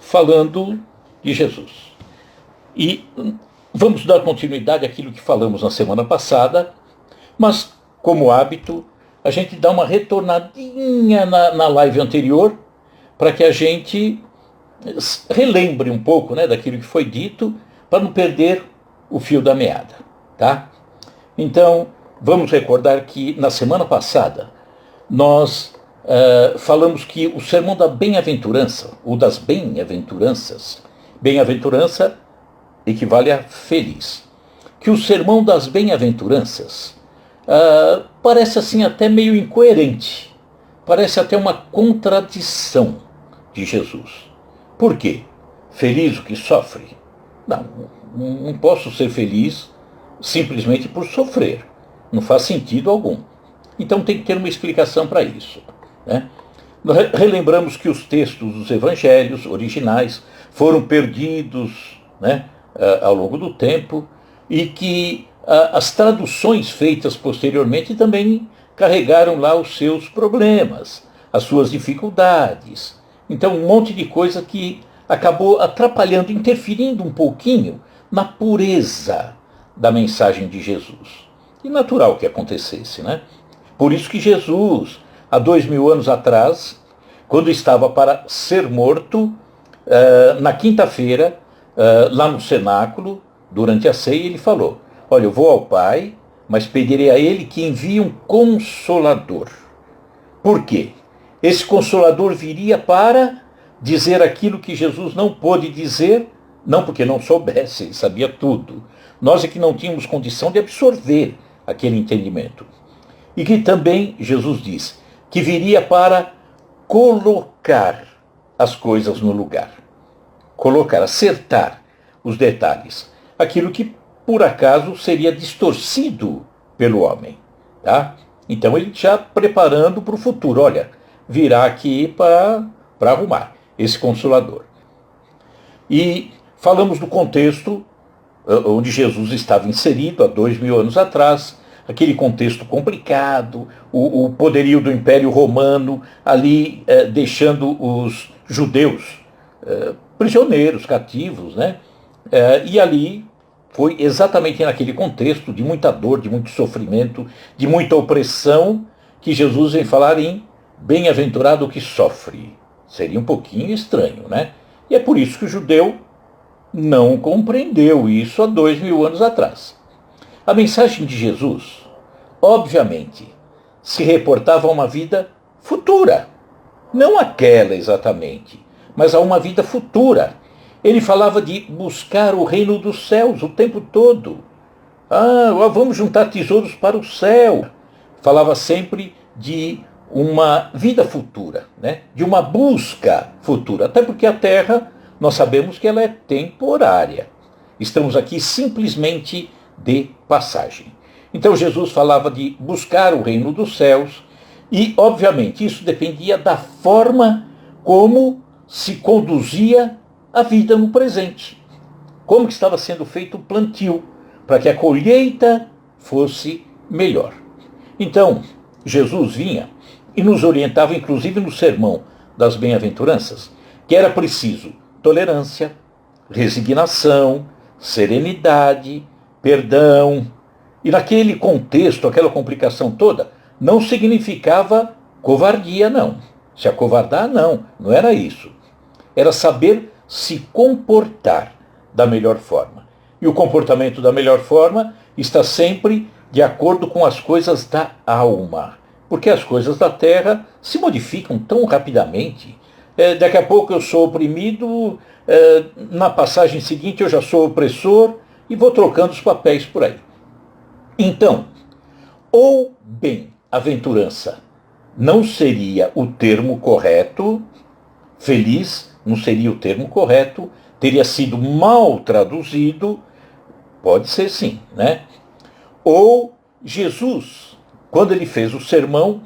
falando de Jesus. E vamos dar continuidade àquilo que falamos na semana passada, mas, como hábito, a gente dá uma retornadinha na live anterior para que a gente relembre um pouco, né, daquilo que foi dito, para não perder o fio da meada, tá? Então, vamos recordar que na semana passada nós falamos que o sermão da bem-aventurança, ou das bem-aventuranças, bem-aventurança equivale a feliz, que o sermão das bem-aventuranças parece assim até meio incoerente, parece até uma contradição de Jesus. Por quê? Feliz o que sofre? Não posso ser feliz simplesmente por sofrer. Não faz sentido algum. Então tem que ter uma explicação para isso, né? Relembramos que os textos dos evangelhos originais foram perdidos, né, ao longo do tempo, e que as traduções feitas posteriormente também carregaram lá os seus problemas, as suas dificuldades. Então um monte de coisa que acabou atrapalhando, interferindo um pouquinho na pureza da mensagem de Jesus. E natural que acontecesse, né? Por isso que Jesus, há 2000 anos atrás, quando estava para ser morto, na quinta-feira, lá no cenáculo, durante a ceia, ele falou: olha, eu vou ao Pai, mas pedirei a ele que envie um Consolador. Por quê? Esse Consolador viria para dizer aquilo que Jesus não pôde dizer, não porque não soubesse, ele sabia tudo. Nós é que não tínhamos condição de absorver aquele entendimento. E que também, Jesus diz, que viria para colocar as coisas no lugar. Colocar, acertar os detalhes. Aquilo que, por acaso, seria distorcido pelo homem. Tá? Então ele já preparando para o futuro. Olha, virá aqui para arrumar esse Consolador. E falamos do contexto onde Jesus estava inserido há 2000 anos atrás, aquele contexto complicado, o poderio do Império Romano ali deixando os judeus prisioneiros, cativos, né? E ali foi exatamente naquele contexto de muita dor, de muito sofrimento, de muita opressão, que Jesus vem falar em bem-aventurado o que sofre. Seria um pouquinho estranho, né? E é por isso que o judeu não compreendeu isso há 2000 anos atrás. A mensagem de Jesus, obviamente, se reportava a uma vida futura. Não aquela exatamente, mas a uma vida futura. Ele falava de buscar o reino dos céus o tempo todo. Vamos juntar tesouros para o céu. Falava sempre de uma vida futura, né? De uma busca futura. Até porque a terra, nós sabemos que ela é temporária. Estamos aqui simplesmente de passagem. Então Jesus falava de buscar o reino dos céus e, obviamente, isso dependia da forma como se conduzia a vida no presente. Como que estava sendo feito o plantio para que a colheita fosse melhor. Então, Jesus vinha e nos orientava, inclusive no sermão das bem-aventuranças, que era preciso tolerância, resignação, serenidade, perdão. E naquele contexto, aquela complicação toda, não significava covardia, não. Se acovardar, não era isso. Era saber se comportar da melhor forma. E o comportamento da melhor forma está sempre de acordo com as coisas da alma. Porque as coisas da terra se modificam tão rapidamente. Daqui a pouco eu sou oprimido, na passagem seguinte eu já sou opressor e vou trocando os papéis por aí. Então, ou bem-aventurança não seria o termo correto, feliz não seria o termo correto, teria sido mal traduzido, pode ser sim, né? Ou Jesus, quando ele fez o sermão,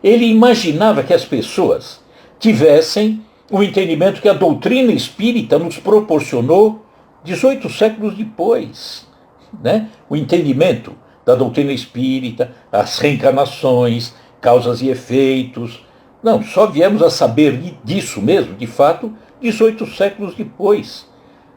ele imaginava que as pessoas tivessem o entendimento que a doutrina espírita nos proporcionou 18 séculos depois, né? O entendimento da doutrina espírita, as reencarnações, causas e efeitos. Não, só viemos a saber disso mesmo, de fato, 18 séculos depois.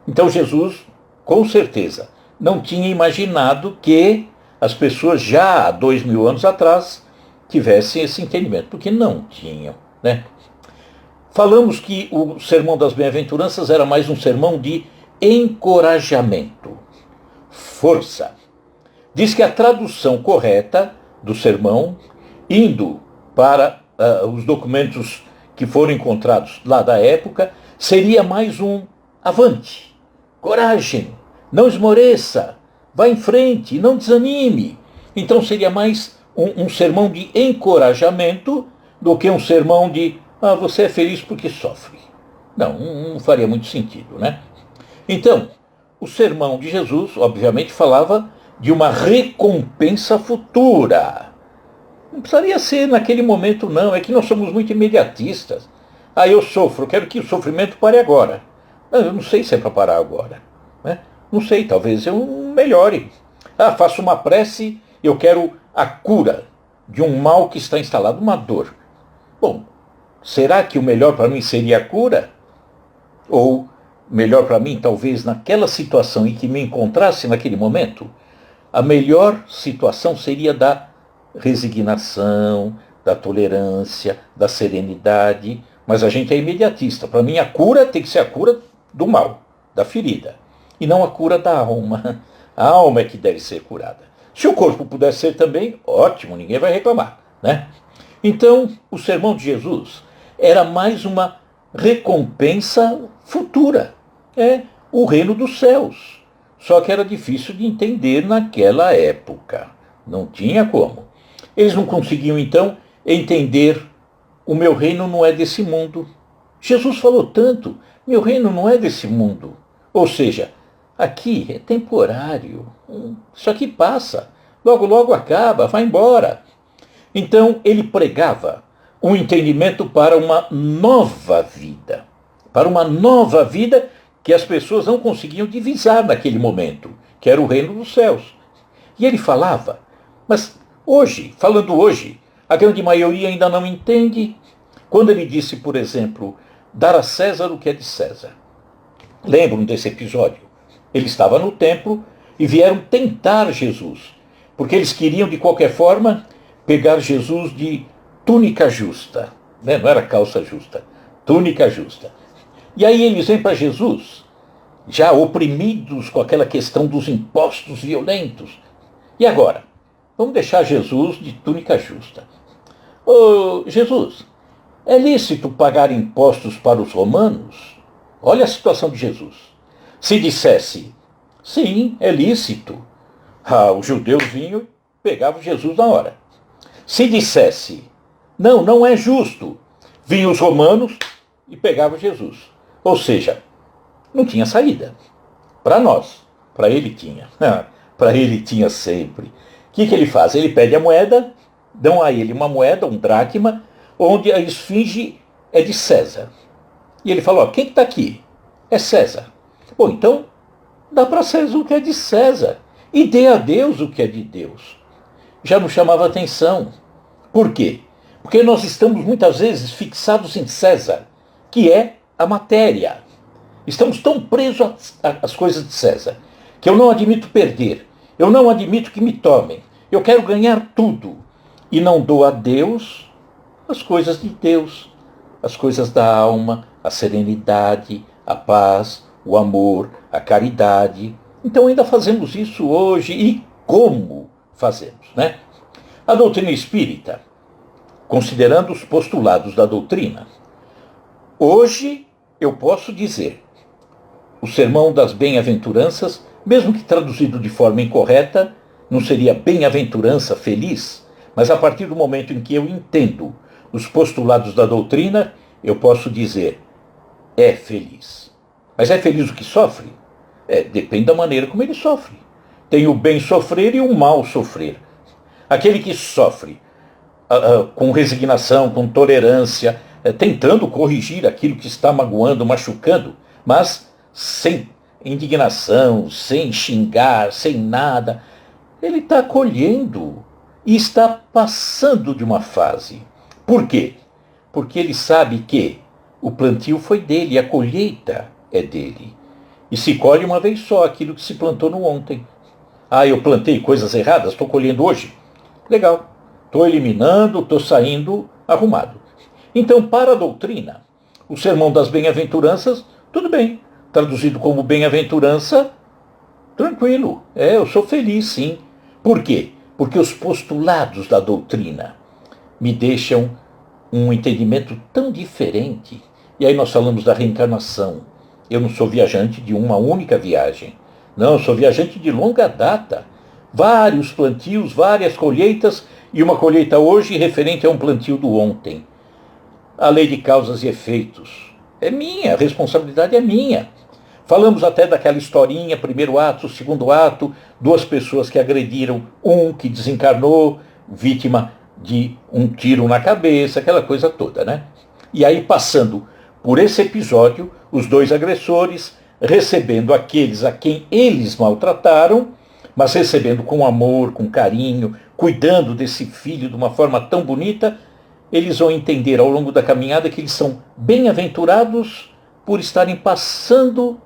Então Jesus, com certeza, não tinha imaginado que as pessoas já há 2000 anos atrás tivessem esse entendimento, porque não tinham, né? Falamos que o Sermão das Bem-aventuranças era mais um sermão de encorajamento, força. Diz que a tradução correta do sermão, indo para os documentos que foram encontrados lá da época, seria mais um avante, coragem, não esmoreça, vá em frente, não desanime. Então seria mais um sermão de encorajamento do que um sermão de você é feliz porque sofre. Não faria muito sentido, né? Então, o sermão de Jesus, obviamente, falava de uma recompensa futura. Não precisaria ser naquele momento, não. É que nós somos muito imediatistas. Eu sofro, quero que o sofrimento pare agora. Não, eu não sei se é para parar agora, né? Não sei, talvez eu melhore. Faço uma prece, eu quero a cura de um mal que está instalado, uma dor. Bom, será que o melhor para mim seria a cura? Ou melhor para mim, talvez naquela situação em que me encontrasse naquele momento, a melhor situação seria da resignação, da tolerância, da serenidade. Mas a gente é imediatista. Para mim, a cura tem que ser a cura do mal, da ferida, e não a cura da alma. A alma é que deve ser curada. Se o corpo puder ser também, ótimo, ninguém vai reclamar, né? Então, o sermão de Jesus era mais uma recompensa futura. É o reino dos céus. Só que era difícil de entender naquela época. Não tinha como. Eles não conseguiam, então, entender: o meu reino não é desse mundo. Jesus falou tanto: meu reino não é desse mundo. Ou seja, aqui é temporário. Isso aqui passa. Logo, logo acaba, vai embora. Então, ele pregava um entendimento para uma nova vida. Para uma nova vida que as pessoas não conseguiam divisar naquele momento, que era o reino dos céus. E ele falava, mas hoje, falando hoje, a grande maioria ainda não entende. Quando ele disse, por exemplo, dar a César o que é de César. Lembram desse episódio? Ele estava no templo e vieram tentar Jesus, porque eles queriam, de qualquer forma, pegar Jesus de túnica justa. Né? Não era calça justa, túnica justa. E aí eles vêm para Jesus, já oprimidos com aquela questão dos impostos violentos. E agora? Vamos deixar Jesus de túnica justa. Jesus, é lícito pagar impostos para os romanos? Olha a situação de Jesus. Se dissesse, sim, é lícito, os judeus vinham e pegavam Jesus na hora. Se dissesse, não, não é justo, vinham os romanos e pegavam Jesus. Ou seja, não tinha saída. Para nós, para ele tinha. Para ele tinha sempre. O que ele faz? Ele pede a moeda, dão a ele uma moeda, um dracma, onde a esfinge é de César. E ele fala, quem está aqui? É César. Bom, então, dá para César o que é de César. E dê a Deus o que é de Deus. Já nos chamava atenção. Por quê? Porque nós estamos muitas vezes fixados em César, que é a matéria. Estamos tão presos às coisas de César, que eu não admito perder. Eu não admito que me tomem. Eu quero ganhar tudo. E não dou a Deus as coisas de Deus. As coisas da alma, a serenidade, a paz, o amor, a caridade. Então ainda fazemos isso hoje. E como fazemos, né? A doutrina espírita, considerando os postulados da doutrina, hoje eu posso dizer, o sermão das bem-aventuranças, mesmo que traduzido de forma incorreta, não seria bem-aventurança feliz, mas a partir do momento em que eu entendo os postulados da doutrina, eu posso dizer, é feliz. Mas é feliz o que sofre? Depende da maneira como ele sofre. Tem o bem sofrer e o mal sofrer. Aquele que sofre com resignação, com tolerância, tentando corrigir aquilo que está magoando, machucando, mas sem indignação, sem xingar, sem nada, ele está colhendo e está passando de uma fase. Por quê? Porque ele sabe que O plantio foi dele, a colheita é dele. E se colhe uma vez só aquilo que se plantou no ontem. Ah, eu plantei coisas erradas, estou colhendo hoje? Legal. Estou eliminando, estou saindo arrumado. Então, para a doutrina, o sermão das bem-aventuranças, tudo bem. Traduzido como bem-aventurança, tranquilo. Eu sou feliz, sim. Por quê? Porque os postulados da doutrina me deixam um entendimento tão diferente. E aí nós falamos da reencarnação. Eu não sou viajante de uma única viagem. Não, eu sou viajante de longa data. Vários plantios, várias colheitas, e uma colheita hoje referente a um plantio do ontem. A lei de causas e efeitos é minha, a responsabilidade é minha. Falamos até daquela historinha, primeiro ato, segundo ato, duas pessoas que agrediram um que desencarnou, vítima de um tiro na cabeça, aquela coisa toda, né? E aí, passando por esse episódio, os dois agressores recebendo aqueles a quem eles maltrataram, mas recebendo com amor, com carinho, cuidando desse filho de uma forma tão bonita, eles vão entender ao longo da caminhada que eles são bem-aventurados por estarem passando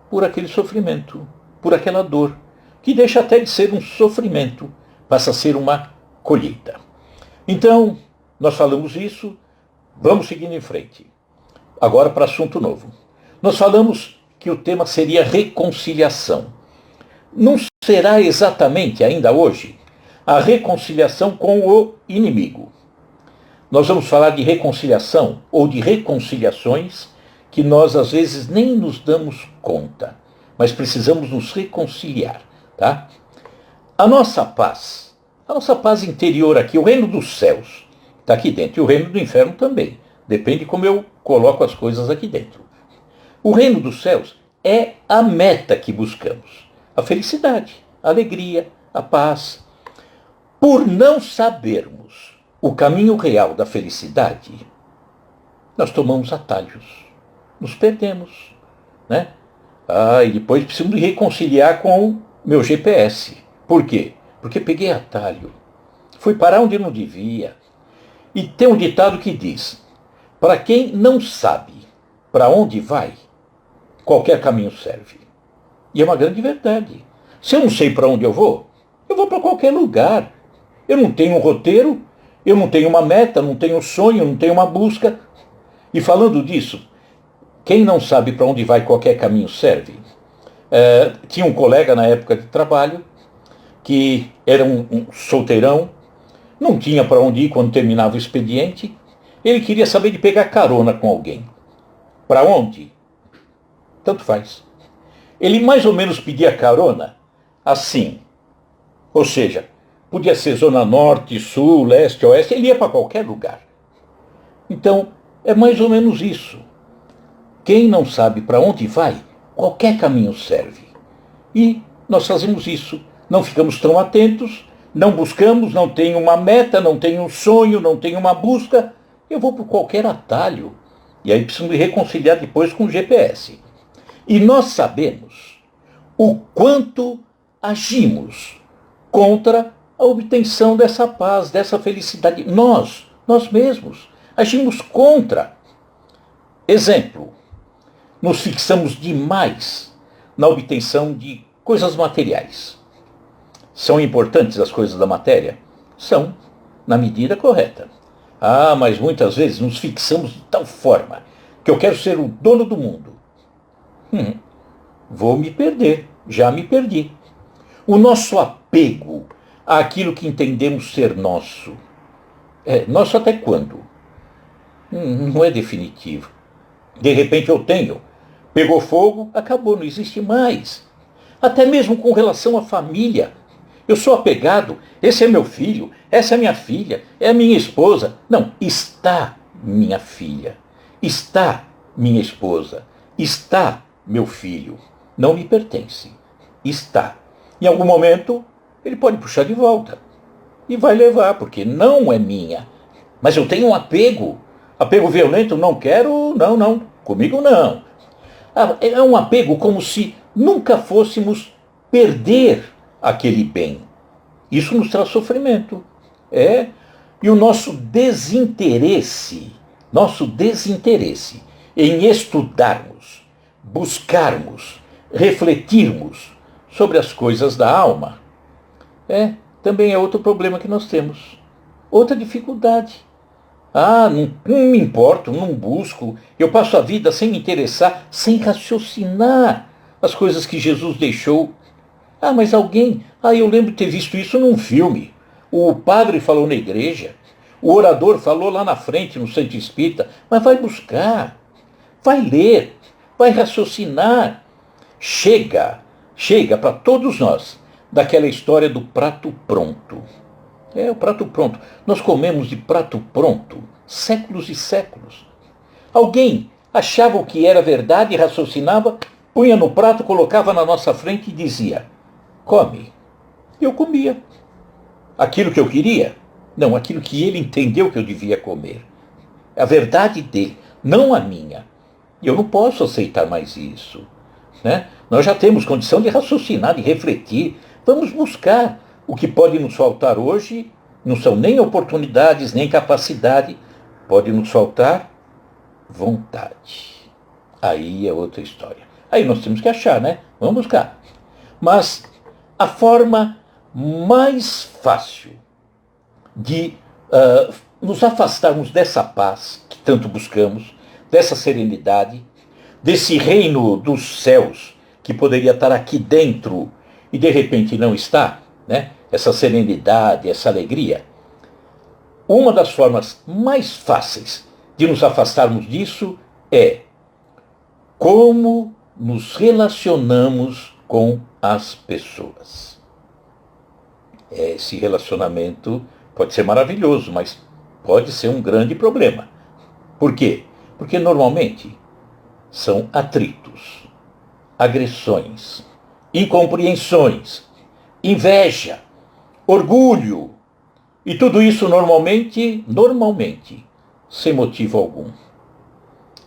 por aquele sofrimento, por aquela dor, que deixa até de ser um sofrimento, passa a ser uma colheita. Então, nós falamos isso, vamos seguindo em frente. Agora para assunto novo. Nós falamos que o tema seria reconciliação. Não será exatamente, ainda hoje, a reconciliação com o inimigo. Nós vamos falar de reconciliação ou de reconciliações que nós às vezes nem nos damos conta, mas precisamos nos reconciliar, tá? A nossa paz interior aqui, o reino dos céus, está aqui dentro, e o reino do inferno também. Depende como eu coloco as coisas aqui dentro. O reino dos céus é a meta que buscamos. A felicidade, a alegria, a paz. Por não sabermos o caminho real da felicidade, nós tomamos atalhos. Nos perdemos, né? E depois preciso me reconciliar com o meu GPS. Por quê? Porque peguei atalho. Fui parar onde não devia. E tem um ditado que diz: para quem não sabe para onde vai, qualquer caminho serve. E é uma grande verdade. Se eu não sei para onde eu vou para qualquer lugar. Eu não tenho um roteiro, eu não tenho uma meta, não tenho um sonho, não tenho uma busca. E falando disso, quem não sabe para onde vai, qualquer caminho serve. Tinha um colega na época de trabalho que era um solteirão, não tinha para onde ir quando terminava o expediente. Ele queria saber de pegar carona com alguém. Para onde? Tanto faz. Ele mais ou menos pedia carona assim. Ou seja, podia ser zona norte, sul, leste, oeste, ele ia para qualquer lugar. Então, é mais ou menos isso. Quem não sabe para onde vai, qualquer caminho serve. E nós fazemos isso. Não ficamos tão atentos, não buscamos, não tem uma meta, não tem um sonho, não tem uma busca. Eu vou por qualquer atalho. E aí preciso me reconciliar depois com o GPS. E nós sabemos o quanto agimos contra a obtenção dessa paz, dessa felicidade. Nós mesmos, agimos contra. Exemplo, nos fixamos demais na obtenção de coisas materiais. São importantes as coisas da matéria? São, na medida correta. Mas muitas vezes nos fixamos de tal forma que eu quero ser o dono do mundo. Vou me perder, já me perdi. O nosso apego àquilo que entendemos ser nosso. Nosso até quando? Não é definitivo. De repente eu tenho, pegou fogo, acabou, não existe mais. Até mesmo com relação à família. Eu sou apegado, esse é meu filho, essa é minha filha, é a minha esposa. Não, está minha filha, está minha esposa, está meu filho. Não me pertence, está. Em algum momento, ele pode puxar de volta e vai levar, porque não é minha. Mas eu tenho um apego violento, não quero, não, comigo não. É um apego como se nunca fôssemos perder aquele bem. Isso nos traz sofrimento. E o nosso desinteresse em estudarmos, buscarmos, refletirmos sobre as coisas da alma. Também é outro problema que nós temos. Outra dificuldade. Não me importo, não busco. Eu passo a vida sem me interessar, sem raciocinar as coisas que Jesus deixou. Mas eu lembro de ter visto isso num filme. O padre falou na igreja, o orador falou lá na frente no Centro Espírita. Mas vai buscar, vai ler, vai raciocinar. Chega para todos nós daquela história do prato pronto. O prato pronto. Nós comemos de prato pronto séculos e séculos. Alguém achava o que era verdade, raciocinava, punha no prato, colocava na nossa frente e dizia: come. Eu comia. Aquilo que eu queria? Não, aquilo que ele entendeu que eu devia comer. A verdade dele, não a minha. E eu não posso aceitar mais isso. Nós já temos condição de raciocinar, de refletir. Vamos buscar. O que pode nos faltar hoje não são nem oportunidades, nem capacidade. Pode nos faltar vontade. Aí é outra história. Aí nós temos que achar, Vamos buscar. Mas a forma mais fácil de nos afastarmos dessa paz que tanto buscamos, dessa serenidade, desse reino dos céus que poderia estar aqui dentro e de repente não está, essa serenidade, essa alegria. Uma das formas mais fáceis de nos afastarmos disso é como nos relacionamos com as pessoas. Esse relacionamento pode ser maravilhoso, mas pode ser um grande problema. Por quê? Porque normalmente são atritos, agressões, incompreensões, inveja, orgulho, e tudo isso normalmente, sem motivo algum.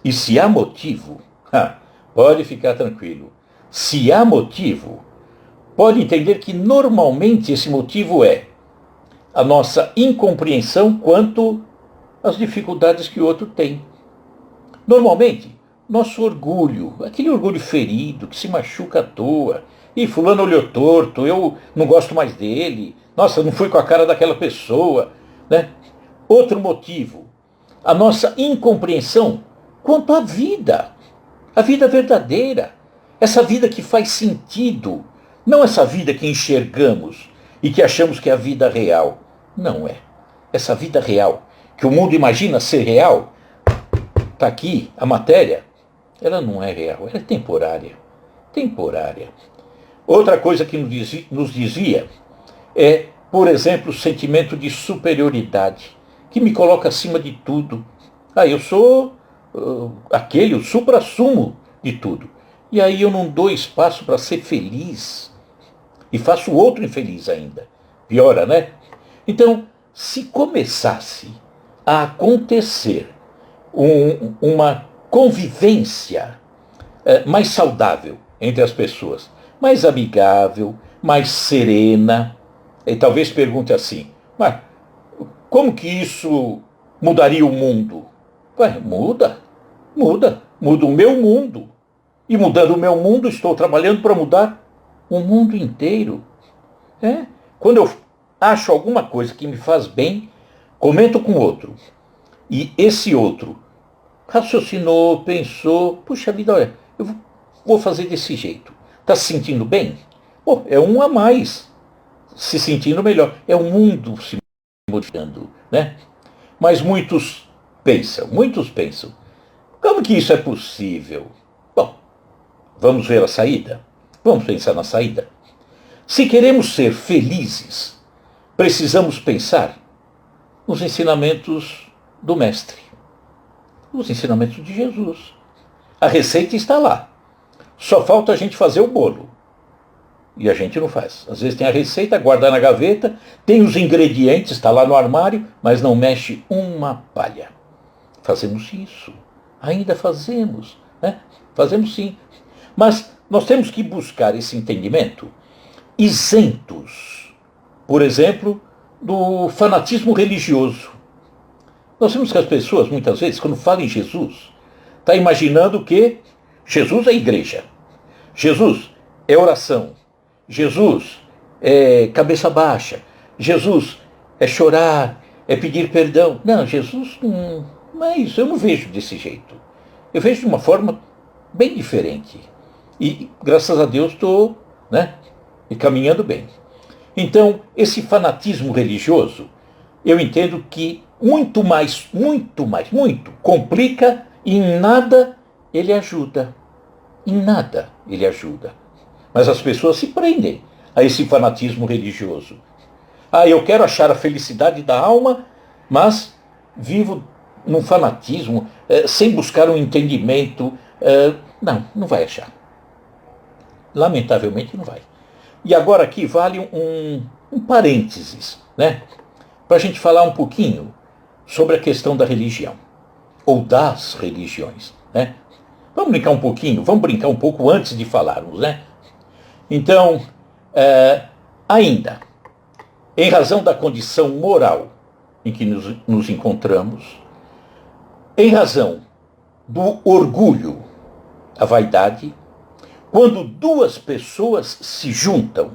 E se há motivo, pode ficar tranquilo. Se há motivo, pode entender que normalmente esse motivo é a nossa incompreensão quanto às dificuldades que o outro tem. Normalmente, nosso orgulho, aquele orgulho ferido, que se machuca à toa. E fulano olhou torto, eu não gosto mais dele. Nossa, não fui com a cara daquela pessoa. Outro motivo, a nossa incompreensão quanto à vida. A vida verdadeira. Essa vida que faz sentido. Não essa vida que enxergamos e que achamos que é a vida real. Não é. Essa vida real, que o mundo imagina ser real, está aqui, a matéria, ela não é real, ela é temporária. Temporária. Outra coisa que nos desvia é, por exemplo, o sentimento de superioridade, que me coloca acima de tudo. Eu sou o suprassumo de tudo. E aí eu não dou espaço para ser feliz. E faço o outro infeliz ainda. Piora, Então, se começasse a acontecer uma convivência mais saudável entre as pessoas, mais amigável, mais serena, e talvez pergunte assim: mas como que isso mudaria o mundo? Muda o meu mundo. E mudando o meu mundo, estou trabalhando para mudar o mundo inteiro. Quando eu acho alguma coisa que me faz bem, comento com outro. E esse outro raciocinou, pensou: puxa vida, olha, eu vou fazer desse jeito. Está se sentindo bem? É um a mais se sentindo melhor. É o mundo se modificando, Mas muitos pensam, como que isso é possível? Bom, vamos ver a saída? Vamos pensar na saída? Se queremos ser felizes, precisamos pensar nos ensinamentos do Mestre, os ensinamentos de Jesus. A receita está lá. Só falta a gente fazer o bolo. E a gente não faz. Às vezes tem a receita, guarda na gaveta, tem os ingredientes, está lá no armário, mas não mexe uma palha. Fazemos isso. Ainda fazemos. Fazemos sim. Mas nós temos que buscar esse entendimento isentos, por exemplo, do fanatismo religioso. Nós vemos que as pessoas, muitas vezes, quando falam em Jesus, está imaginando que Jesus é igreja, Jesus é oração, Jesus é cabeça baixa, Jesus é chorar, é pedir perdão. Não, Jesus não é isso, eu não vejo desse jeito. Eu vejo de uma forma bem diferente. E, graças a Deus, estou, né, caminhando bem. Então, esse fanatismo religioso, eu entendo que muito complica e em nada ele ajuda. Em nada ele ajuda. Mas as pessoas se prendem a esse fanatismo religioso. Eu quero achar a felicidade da alma, mas vivo num fanatismo, sem buscar um entendimento. Não vai achar. Lamentavelmente não vai. E agora aqui vale um parênteses, né? Para a gente falar um pouquinho sobre a questão da religião, ou das religiões, né? Vamos brincar um pouco antes de falarmos, né? Então, ainda, em razão da condição moral em que nos encontramos, em razão do orgulho, a vaidade, quando duas pessoas se juntam,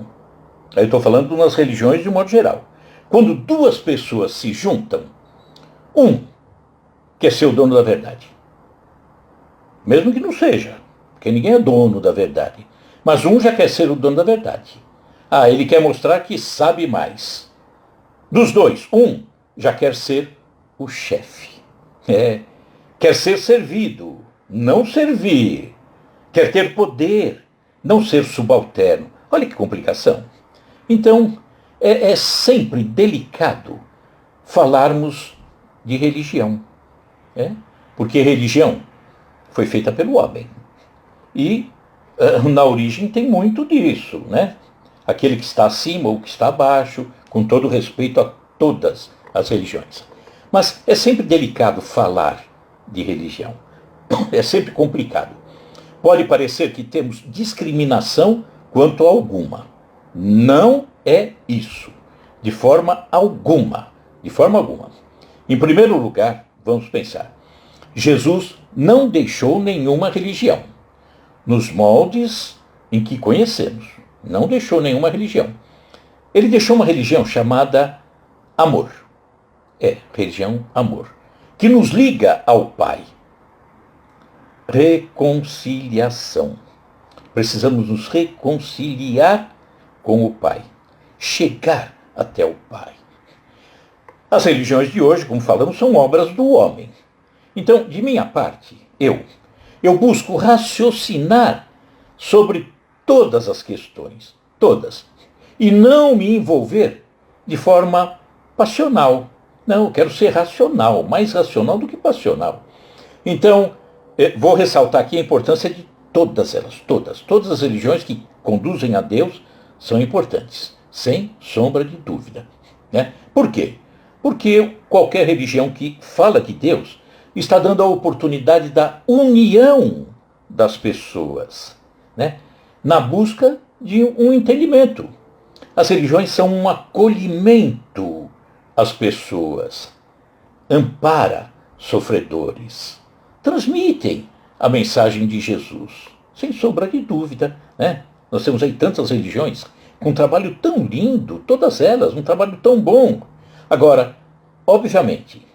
aí eu estou falando nas religiões de um modo geral, quando duas pessoas se juntam, um quer ser o dono da verdade, mesmo que não seja, porque ninguém é dono da verdade, mas um já quer ser o dono da verdade. Ele quer mostrar que sabe mais. Dos dois, um já quer ser o chefe. Quer ser servido, não servir. Quer ter poder, não ser subalterno. Olha que complicação. Então, é sempre delicado falarmos de religião. Porque religião foi feita pelo homem. E na origem tem muito disso, né? Aquele que está acima ou que está abaixo, com todo respeito a todas as religiões. Mas é sempre delicado falar de religião. É sempre complicado. Pode parecer que temos discriminação quanto a alguma. Não é isso. De forma alguma. De forma alguma. Em primeiro lugar, vamos pensar. Jesus não deixou nenhuma religião. Nos moldes em que conhecemos. Não deixou nenhuma religião. Ele deixou uma religião chamada amor. Religião amor. Que nos liga ao Pai. Reconciliação. Precisamos nos reconciliar com o Pai. Chegar até o Pai. As religiões de hoje, como falamos, são obras do homem. Então, de minha parte, eu busco raciocinar sobre todas as questões, todas, e não me envolver de forma passional. Não, eu quero ser racional, mais racional do que passional. Então, vou ressaltar aqui a importância de todas elas, todas as religiões que conduzem a Deus são importantes, sem sombra de dúvida. Né? Por quê? Porque qualquer religião que fala de Deus está dando a oportunidade da união das pessoas, né? Na busca de um entendimento. As religiões são um acolhimento às pessoas, ampara sofredores, transmitem a mensagem de Jesus, sem sombra de dúvida, né? Nós temos aí tantas religiões com um trabalho tão lindo, todas elas, um trabalho tão bom. Agora, obviamente,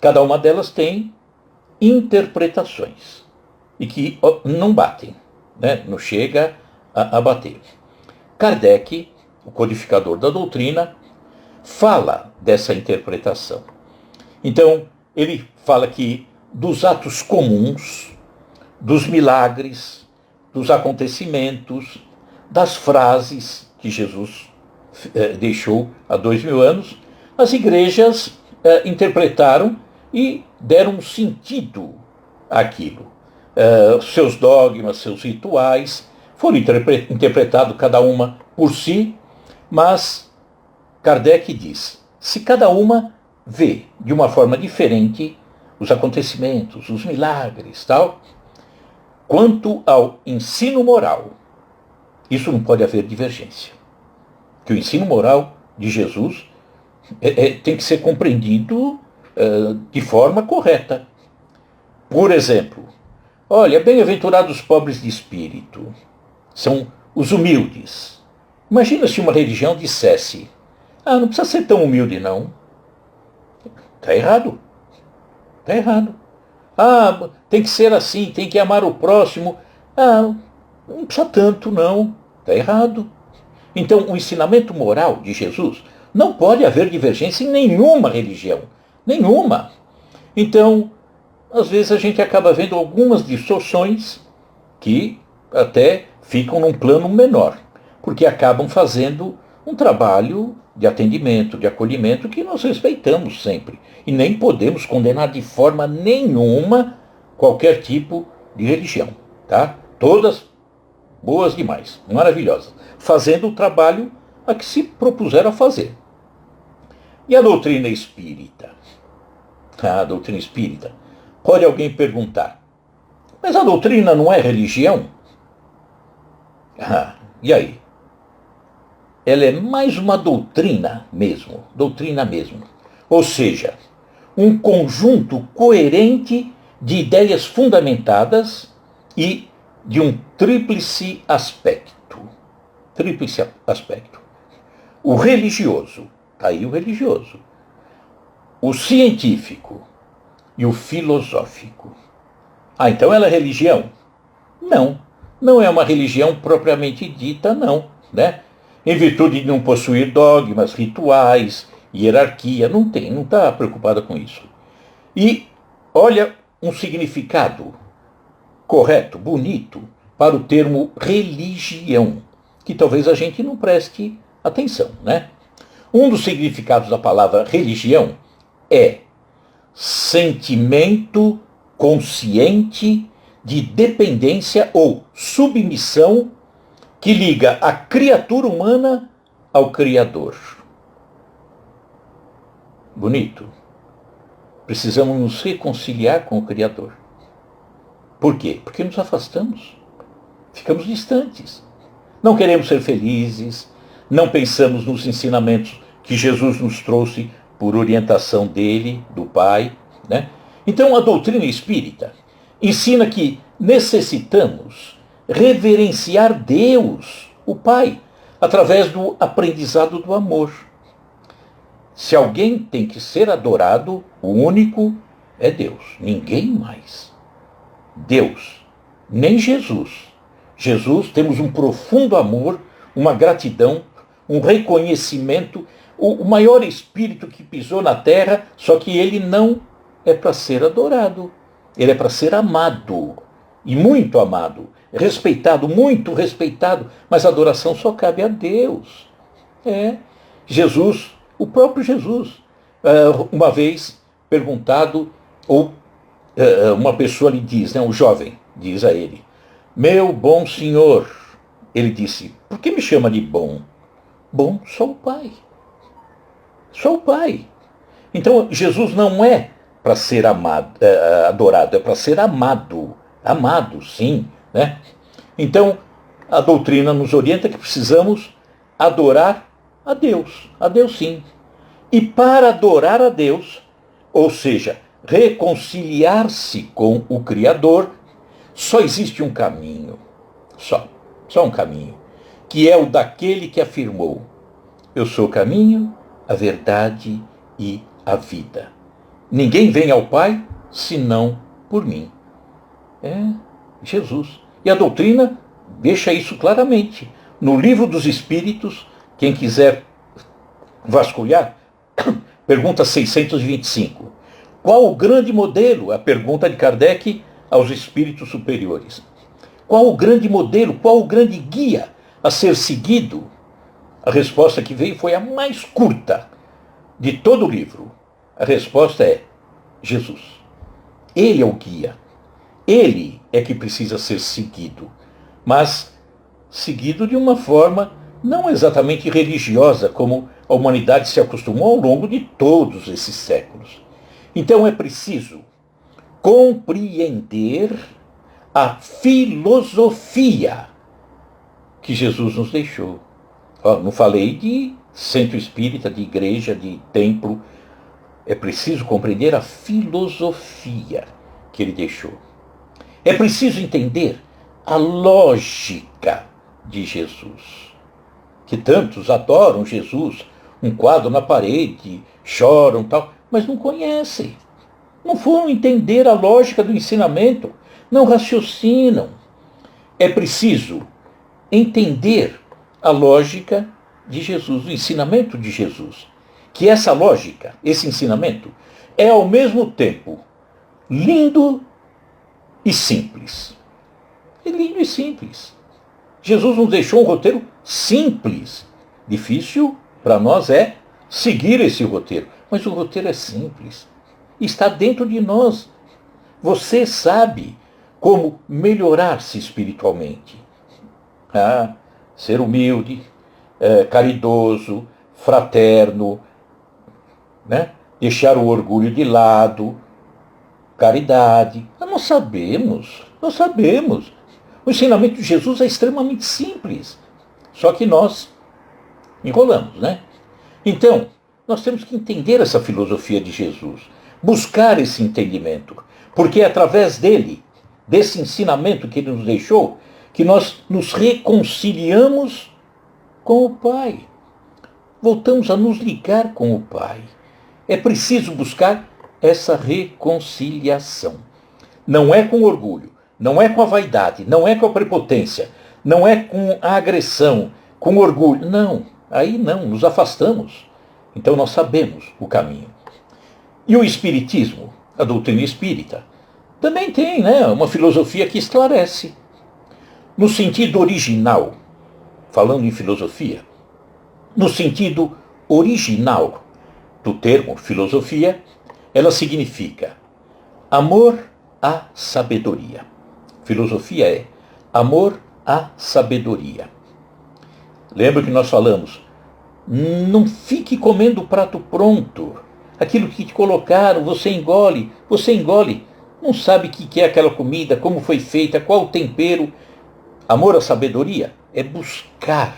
cada uma delas tem interpretações e que não batem, né? Não chega a bater. Kardec, o codificador da doutrina, fala dessa interpretação. Então, ele fala que dos atos comuns, dos milagres, dos acontecimentos, das frases que Jesus deixou há 2000 anos, as igrejas interpretaram e deram um sentido àquilo. Seus dogmas, seus rituais foram interpretados cada uma por si, mas Kardec diz, se cada uma vê de uma forma diferente os acontecimentos, os milagres, tal, quanto ao ensino moral, isso não pode haver divergência. Que o ensino moral de Jesus tem que ser compreendido de forma correta. Por exemplo, Olha, bem-aventurados os pobres de espírito, são os humildes. Imagina se uma religião dissesse, não precisa ser tão humilde não. Está errado. Está errado. Tem que ser assim, tem que amar o próximo. Não precisa tanto não. Está errado. Então, o ensinamento moral de Jesus não pode haver divergência em nenhuma religião. Nenhuma. Então, às vezes a gente acaba vendo algumas distorções que até ficam num plano menor, porque acabam fazendo um trabalho de atendimento, de acolhimento que nós respeitamos sempre. E nem podemos condenar de forma nenhuma qualquer tipo de religião. Tá? Todas boas demais, maravilhosas, fazendo o trabalho a que se propuseram a fazer. E a doutrina espírita? A doutrina espírita. Pode alguém perguntar, mas a doutrina não é religião? E aí? Ela é mais uma doutrina mesmo. Ou seja, um conjunto coerente de ideias fundamentadas e de um tríplice aspecto. O religioso, está aí o religioso. O científico e o filosófico. Então ela é religião? Não é uma religião propriamente dita, não, né? Em virtude de não possuir dogmas, rituais, hierarquia, não está preocupada com isso. E olha um significado correto, bonito, para o termo religião, que talvez a gente não preste atenção, né? Um dos significados da palavra religião é sentimento consciente de dependência ou submissão que liga a criatura humana ao Criador. Bonito. Precisamos nos reconciliar com o Criador. Por quê? Porque nos afastamos. Ficamos distantes. Não queremos ser felizes, não pensamos nos ensinamentos que Jesus nos trouxe por orientação dele, do Pai, né? Então a doutrina espírita ensina que necessitamos reverenciar Deus, o Pai, através do aprendizado do amor. Se alguém tem que ser adorado, o único é Deus, ninguém mais. Deus, nem Jesus. Jesus, temos um profundo amor, uma gratidão, um reconhecimento, o maior espírito que pisou na terra, só que ele não é para ser adorado. Ele é para ser amado, e muito amado, respeitado, muito respeitado, mas a adoração só cabe a Deus. Jesus, o próprio Jesus, uma vez perguntado, ou uma pessoa lhe diz, um jovem diz a ele, meu bom senhor, ele disse, por que me chama de bom? Bom, só o Pai. Só o Pai. Então, Jesus não é para ser adorado, é para ser amado. Amado, sim. Né? Então, a doutrina nos orienta que precisamos adorar a Deus sim. E para adorar a Deus, ou seja, reconciliar-se com o Criador, só existe um caminho. Só um caminho. Que é o daquele que afirmou, eu sou o caminho, a verdade e a vida. Ninguém vem ao Pai senão por mim. Jesus. E a doutrina deixa isso claramente. No Livro dos Espíritos, quem quiser vasculhar, pergunta 625. Qual o grande modelo? A pergunta de Kardec aos espíritos superiores. Qual o grande modelo? Qual o grande guia a ser seguido? A resposta que veio foi a mais curta de todo o livro. A resposta é Jesus. Ele é o guia. Ele é que precisa ser seguido. Mas seguido de uma forma não exatamente religiosa, como a humanidade se acostumou ao longo de todos esses séculos. Então é preciso compreender a filosofia que Jesus nos deixou. Não falei de centro espírita, de igreja, de templo. É preciso compreender a filosofia que ele deixou. É preciso entender a lógica de Jesus. Que tantos adoram Jesus, um quadro na parede, choram tal, mas não conhecem. Não foram entender a lógica do ensinamento, não raciocinam. É preciso entender a lógica de Jesus, o ensinamento de Jesus. Que essa lógica, esse ensinamento, é ao mesmo tempo lindo e simples. É lindo e simples. Jesus nos deixou um roteiro simples. Difícil para nós é seguir esse roteiro, mas o roteiro é simples. Está dentro de nós. Você sabe como melhorar-se espiritualmente. Ser humilde, caridoso, fraterno, né? Deixar o orgulho de lado, caridade. Nós sabemos. O ensinamento de Jesus é extremamente simples. Só que nós enrolamos, né? Então, nós temos que entender essa filosofia de Jesus, buscar esse entendimento, porque é através dele, desse ensinamento que ele nos deixou, que nós nos reconciliamos com o Pai. Voltamos a nos ligar com o Pai. É preciso buscar essa reconciliação. Não é com orgulho, não é com a vaidade, não é com a prepotência, não é com a agressão, com orgulho. Não, aí não, nos afastamos. Então nós sabemos o caminho. E o Espiritismo, a doutrina espírita, também tem, né, uma filosofia que esclarece. No sentido original, falando em filosofia, no sentido original do termo filosofia, ela significa amor à sabedoria. Filosofia é amor à sabedoria. Lembra que nós falamos, não fique comendo o prato pronto. Aquilo que te colocaram, você engole, não sabe o que é aquela comida, como foi feita, qual o tempero. Amor à sabedoria é buscar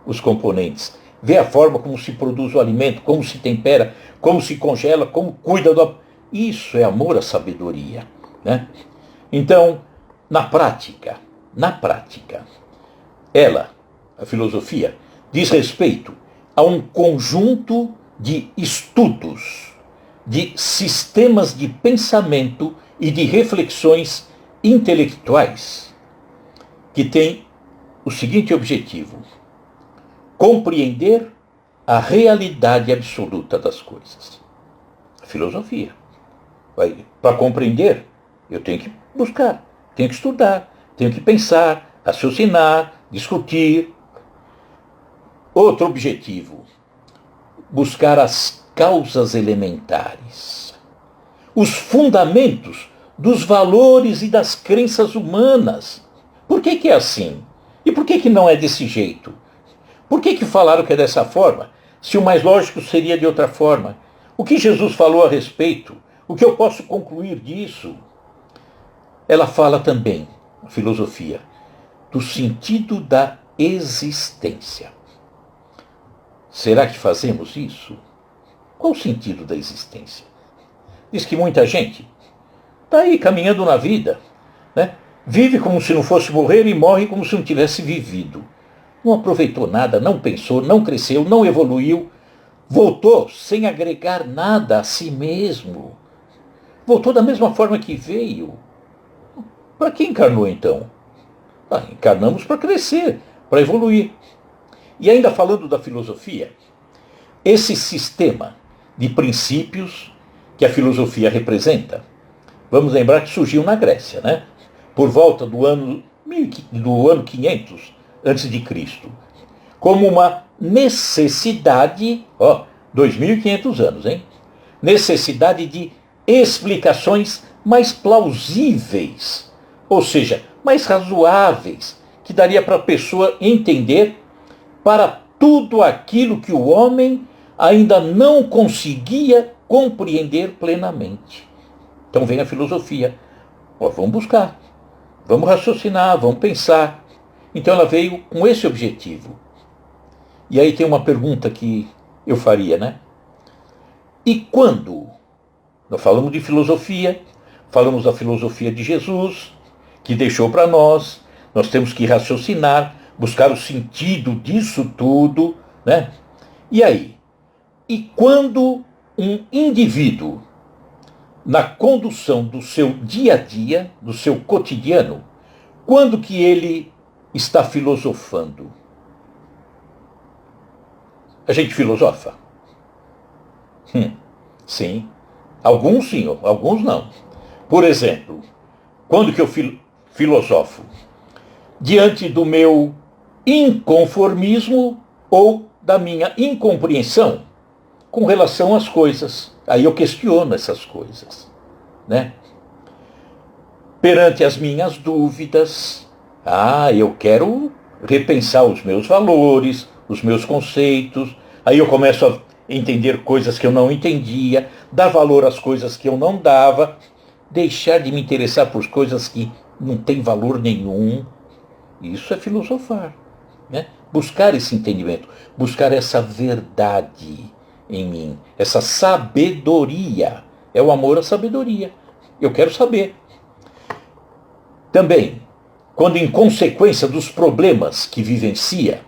os componentes, ver a forma como se produz o alimento, como se tempera, como se congela, como cuida do... Isso é amor à sabedoria, né? Então, na prática, ela, a filosofia, diz respeito a um conjunto de estudos, de sistemas de pensamento e de reflexões intelectuais que tem o seguinte objetivo: compreender a realidade absoluta das coisas. A filosofia. Para compreender, eu tenho que buscar, tenho que estudar, tenho que pensar, raciocinar, discutir. Outro objetivo: buscar as causas elementares, os fundamentos dos valores e das crenças humanas. Por que é assim? E por que não é desse jeito? Por que falaram que é dessa forma, se o mais lógico seria de outra forma? O que Jesus falou a respeito? O que eu posso concluir disso? Ela fala também, a filosofia, do sentido da existência. Será que fazemos isso? Qual o sentido da existência? Diz que muita gente está aí caminhando na vida, né? Vive como se não fosse morrer e morre como se não tivesse vivido. Não aproveitou nada, não pensou, não cresceu, não evoluiu. Voltou sem agregar nada a si mesmo. Voltou da mesma forma que veio. Para que encarnou então? Encarnamos para crescer, para evoluir. E ainda falando da filosofia, esse sistema de princípios que a filosofia representa, vamos lembrar que surgiu na Grécia, né? Por volta do ano 500 antes de Cristo, como uma necessidade, 2.500 anos, hein? Necessidade de explicações mais plausíveis, ou seja, mais razoáveis, que daria para a pessoa entender para tudo aquilo que o homem ainda não conseguia compreender plenamente. Então vem a filosofia. Vamos buscar, vamos raciocinar, vamos pensar. Então ela veio com esse objetivo. E aí tem uma pergunta que eu faria, né? E quando nós falamos de filosofia, falamos da filosofia de Jesus, que deixou para nós. Nós temos que raciocinar, buscar o sentido disso tudo, né? E aí? E quando um indivíduo, na condução do seu dia a dia, do seu cotidiano, quando que ele está filosofando? A gente filosofa? Sim. Alguns sim, alguns não. Por exemplo, quando que eu filosofo? Diante do meu inconformismo ou da minha incompreensão com relação às coisas. Aí eu questiono essas coisas, né? Perante as minhas dúvidas, eu quero repensar os meus valores, os meus conceitos. Aí eu começo a entender coisas que eu não entendia, dar valor às coisas que eu não dava, deixar de me interessar por coisas que não têm valor nenhum. Isso é filosofar, né? Buscar esse entendimento, buscar essa verdade em mim, essa sabedoria. É o amor à sabedoria. Eu quero saber. Também, quando em consequência dos problemas que vivencia,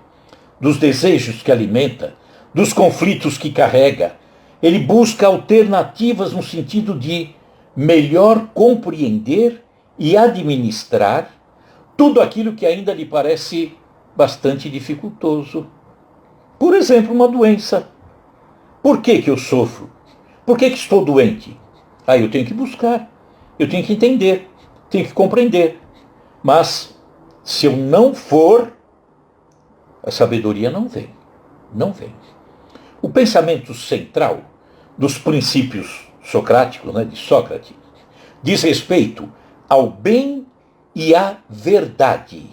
dos desejos que alimenta, dos conflitos que carrega, ele busca alternativas no sentido de melhor compreender e administrar tudo aquilo que ainda lhe parece bastante dificultoso. Por exemplo, uma doença. Por que eu sofro? Por que estou doente? Eu tenho que buscar, eu tenho que entender, tenho que compreender. Mas, se eu não for, a sabedoria não vem. Não vem. O pensamento central dos princípios socráticos, né, de Sócrates, diz respeito ao bem e à verdade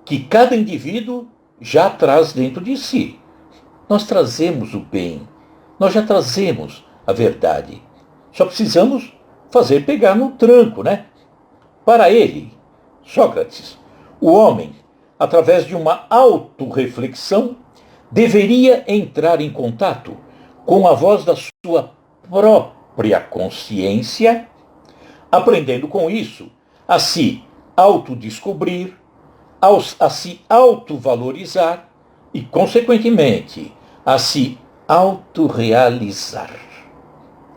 que cada indivíduo já traz dentro de si. Nós trazemos o bem, nós já trazemos a verdade. Só precisamos fazer pegar no tranco, né? Para ele, Sócrates, o homem, através de uma autorreflexão, deveria entrar em contato com a voz da sua própria consciência, aprendendo com isso a se autodescobrir, a se autovalorizar e, consequentemente, a se autorrealizar.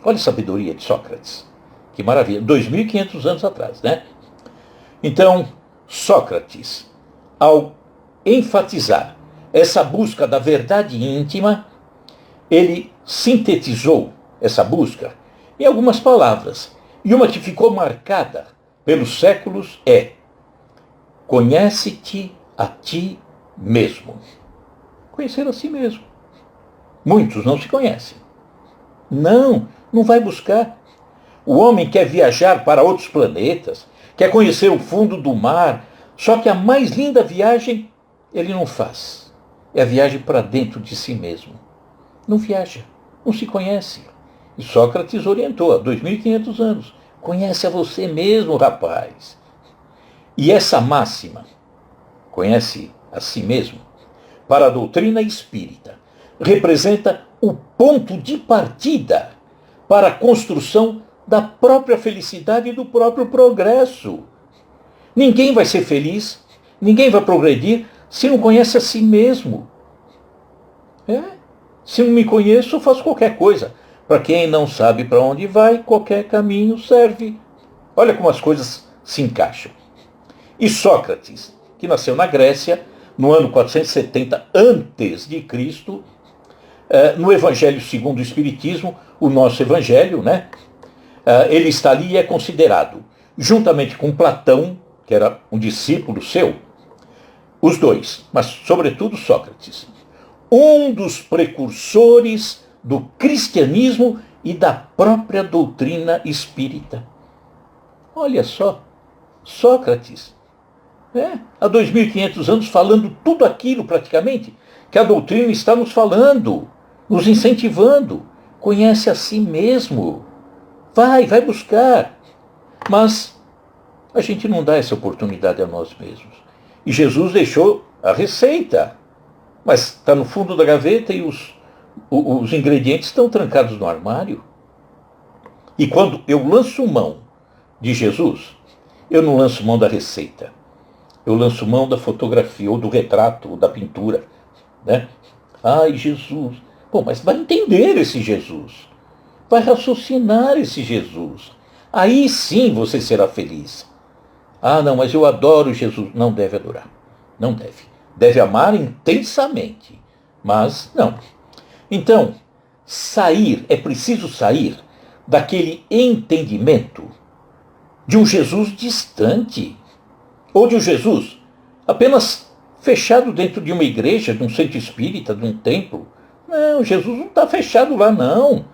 Olha a sabedoria de Sócrates. Que maravilha. 2.500 anos atrás, né? Então, Sócrates, ao enfatizar essa busca da verdade íntima, ele sintetizou essa busca em algumas palavras. E uma que ficou marcada pelos séculos é: conhece-te a ti mesmo. Conhecer a si mesmo. Muitos não se conhecem. Não vai buscar. O homem quer viajar para outros planetas, quer conhecer o fundo do mar, só que a mais linda viagem ele não faz. É a viagem para dentro de si mesmo. Não viaja, não se conhece. E Sócrates orientou há 2.500 anos. Conhece a você mesmo, rapaz. E essa máxima, conhece a si mesmo, para a doutrina espírita, representa o ponto de partida para a construção da própria felicidade e do próprio progresso. Ninguém vai ser feliz, ninguém vai progredir se não conhece a si mesmo. Se não me conheço, eu faço qualquer coisa. Para quem não sabe para onde vai, qualquer caminho serve. Olha como as coisas se encaixam. E Sócrates, que nasceu na Grécia, no ano 470 a.C., no Evangelho segundo o Espiritismo, o nosso Evangelho, né? Ele está ali e é considerado, juntamente com Platão, que era um discípulo seu, os dois, mas sobretudo Sócrates, um dos precursores do cristianismo e da própria doutrina espírita. Olha só, Sócrates, há 2.500 anos falando tudo aquilo praticamente que a doutrina está nos falando, nos incentivando. Conhece a si mesmo. Vai buscar. Mas a gente não dá essa oportunidade a nós mesmos. E Jesus deixou a receita, mas está no fundo da gaveta e os ingredientes estão trancados no armário. E quando eu lanço mão de Jesus, eu não lanço mão da receita. Eu lanço mão da fotografia, ou do retrato, ou da pintura, né? Ai, Jesus. Pô, mas vai entender esse Jesus. Vai raciocinar esse Jesus. Aí sim você será feliz. Ah, não, mas eu adoro Jesus. Não deve adorar. Não deve. Deve amar intensamente. Mas não. Então, é preciso sair daquele entendimento de um Jesus distante. Ou de um Jesus apenas fechado dentro de uma igreja, de um centro espírita, de um templo. Não, Jesus não está fechado lá, não.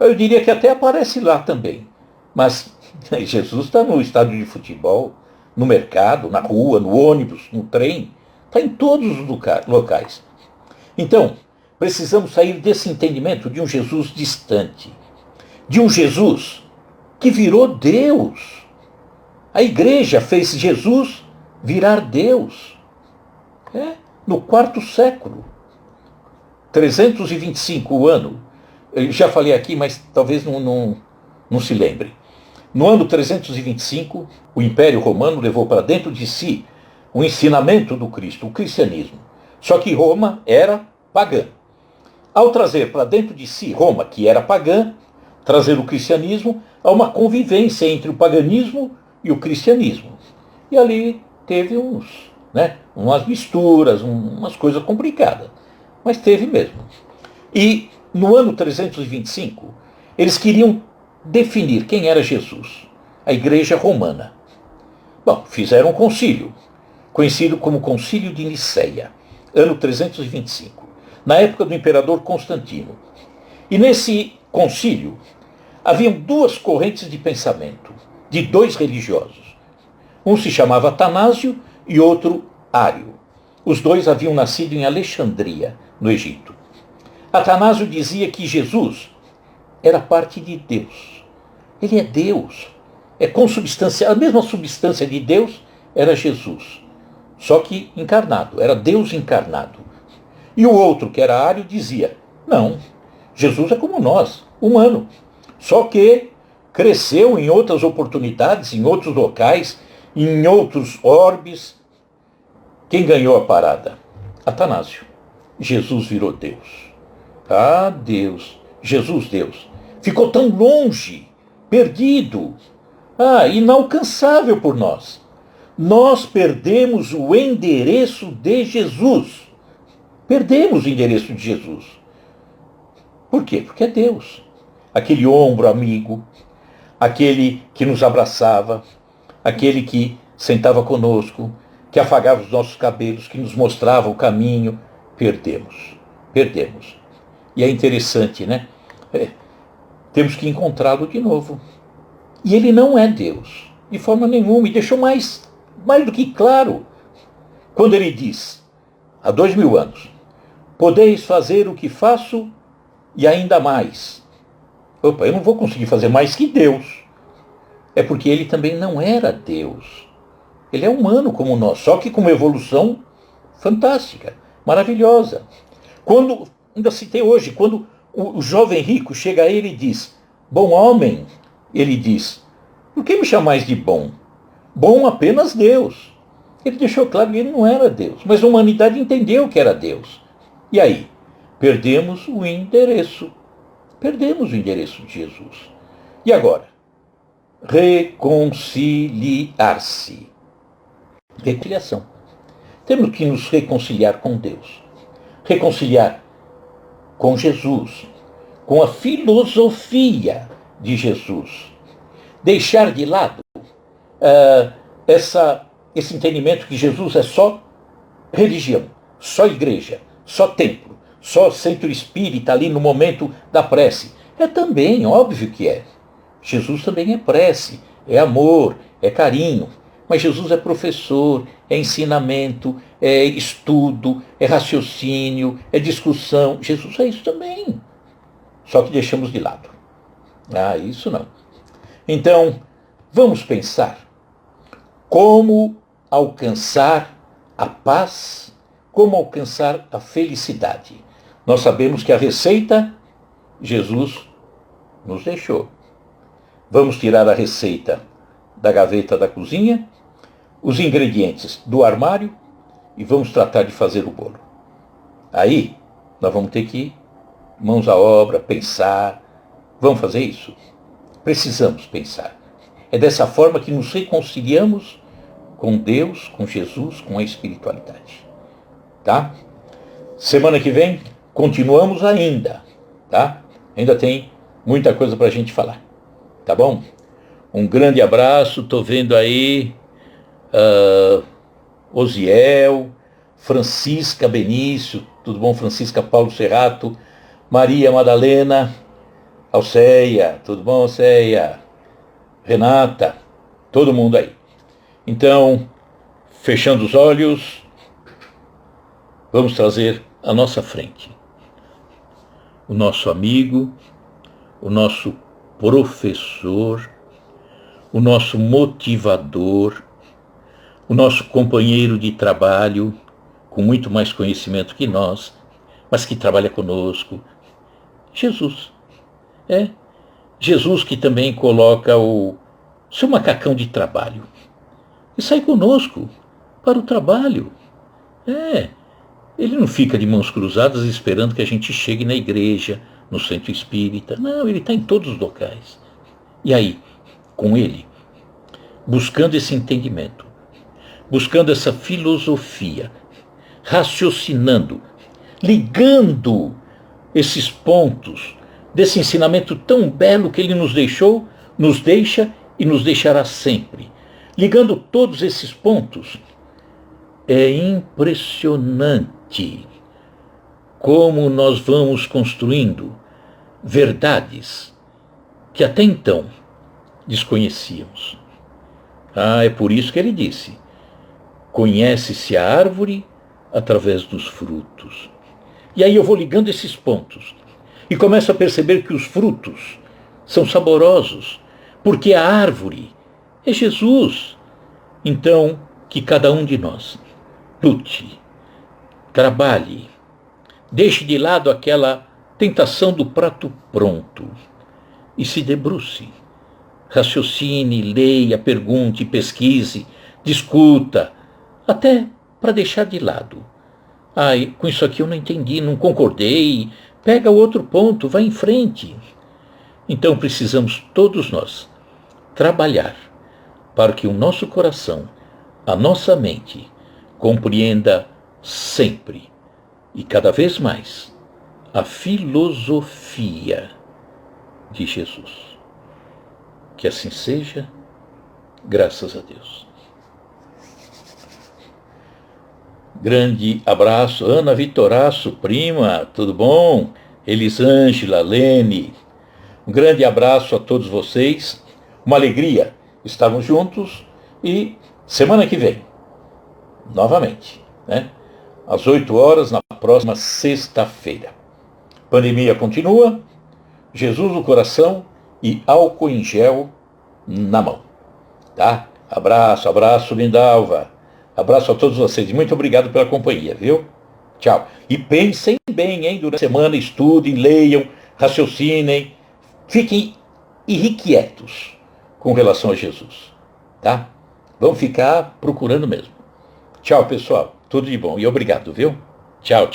Eu diria que até aparece lá também. Mas Jesus está no estádio de futebol, no mercado, na rua, no ônibus, no trem. Está em todos os locais. Então, precisamos sair desse entendimento de um Jesus distante. De um Jesus que virou Deus. A igreja fez Jesus virar Deus. No quarto século. 325 o ano. Eu já falei aqui, mas talvez não se lembre. No ano 325, o Império Romano levou para dentro de si o ensinamento do Cristo, o cristianismo. Só que Roma era pagã. Ao trazer para dentro de si Roma, que era pagã, trazer o cristianismo, há uma convivência entre o paganismo e o cristianismo. E ali teve umas misturas, umas coisas complicadas. Mas teve mesmo. E no ano 325, eles queriam definir quem era Jesus, a Igreja Romana. Bom, fizeram um concílio, conhecido como Concílio de Niceia, ano 325, na época do imperador Constantino. E nesse concílio haviam duas correntes de pensamento, de dois religiosos. Um se chamava Atanásio e outro Ário. Os dois haviam nascido em Alexandria, no Egito. Atanásio dizia que Jesus era parte de Deus. Ele é Deus. É consubstancial. A mesma substância de Deus era Jesus. Só que encarnado. Era Deus encarnado. E o outro, que era Ário, dizia, não, Jesus é como nós, humano. Só que cresceu em outras oportunidades, em outros locais, em outros orbes. Quem ganhou a parada? Atanásio. Jesus virou Deus. Ah, Deus. Jesus, Deus. Ficou tão longe, perdido, inalcançável por nós. Nós perdemos o endereço de Jesus. Perdemos o endereço de Jesus. Por quê? Porque é Deus. Aquele ombro amigo, aquele que nos abraçava, aquele que sentava conosco, que afagava os nossos cabelos, que nos mostrava o caminho. Perdemos. E é interessante, né? Temos que encontrá-lo de novo. E ele não é Deus, de forma nenhuma, e deixou mais do que claro, quando ele diz, há 2000 anos, podeis fazer o que faço e ainda mais. Opa, eu não vou conseguir fazer mais que Deus. É porque ele também não era Deus. Ele é humano como nós, só que com uma evolução fantástica, maravilhosa. Ainda citei hoje, quando o jovem rico chega a ele e diz, bom homem, ele diz, por que me chamais de bom? Bom apenas Deus. Ele deixou claro que ele não era Deus, mas a humanidade entendeu que era Deus. E aí? Perdemos o endereço. Perdemos o endereço de Jesus. E agora? Reconciliar-se. Reconciliação. Temos que nos reconciliar com Deus. Reconciliar com Jesus. Com a filosofia de Jesus. Deixar de lado esse entendimento que Jesus é só religião, só igreja, só templo, só centro espírita ali no momento da prece. É também, óbvio que é. Jesus também é prece, é amor, é carinho. Mas Jesus é professor, é ensinamento, é estudo, é raciocínio, é discussão. Jesus é isso também. Só que deixamos de lado. Isso não. Então, vamos pensar como alcançar a paz, como alcançar a felicidade. Nós sabemos que a receita, Jesus nos deixou. Vamos tirar a receita da gaveta da cozinha, os ingredientes do armário e vamos tratar de fazer o bolo. Aí nós vamos ter que ir mãos à obra, pensar. Vamos fazer isso? Precisamos pensar. É dessa forma que nos reconciliamos com Deus, com Jesus, com a espiritualidade. Tá? Semana que vem, continuamos ainda. Tá? Ainda tem muita coisa para a gente falar. Tá bom? Um grande abraço. Estou vendo aí Osiel, Francisca Benício. Tudo bom? Francisca Paulo Serrato, Maria Madalena, Alceia. Tudo bom, Alceia? Renata. Todo mundo aí. Então, fechando os olhos, vamos trazer à nossa frente o nosso amigo, o nosso professor, o nosso motivador, o nosso companheiro de trabalho, com muito mais conhecimento que nós, mas que trabalha conosco, Jesus. Jesus que também coloca o seu macacão de trabalho e sai conosco para o trabalho. Ele não fica de mãos cruzadas esperando que a gente chegue na igreja, no centro espírita. Não, ele está em todos os locais. E aí, com ele, buscando esse entendimento, buscando essa filosofia, raciocinando, ligando esses pontos desse ensinamento tão belo que ele nos deixou, nos deixa e nos deixará sempre. Ligando todos esses pontos, é impressionante como nós vamos construindo verdades que até então desconhecíamos. É por isso que ele disse: conhece-se a árvore através dos frutos. E aí eu vou ligando esses pontos e começo a perceber que os frutos são saborosos, porque a árvore é Jesus. Então, que cada um de nós lute, trabalhe, deixe de lado aquela tentação do prato pronto e se debruce. Raciocine, leia, pergunte, pesquise, discuta, até para deixar de lado. Com isso aqui eu não entendi, não concordei. Pega o outro ponto, vai em frente. Então precisamos todos nós trabalhar para que o nosso coração, a nossa mente, compreenda sempre e cada vez mais a filosofia de Jesus. Que assim seja, graças a Deus. Grande abraço, Ana Vitoraço, prima, tudo bom? Elisângela, Lene, um grande abraço a todos vocês, uma alegria estarmos juntos e semana que vem, novamente, às 8 horas, na próxima sexta-feira. Pandemia continua, Jesus no coração e álcool em gel na mão, tá? Abraço, Lindalva. Abraço a todos vocês e muito obrigado pela companhia, viu? Tchau. E pensem bem, durante a semana, estudem, leiam, raciocinem, fiquem irrequietos com relação a Jesus, tá? Vamos ficar procurando mesmo. Tchau, pessoal. Tudo de bom e obrigado, viu? Tchau.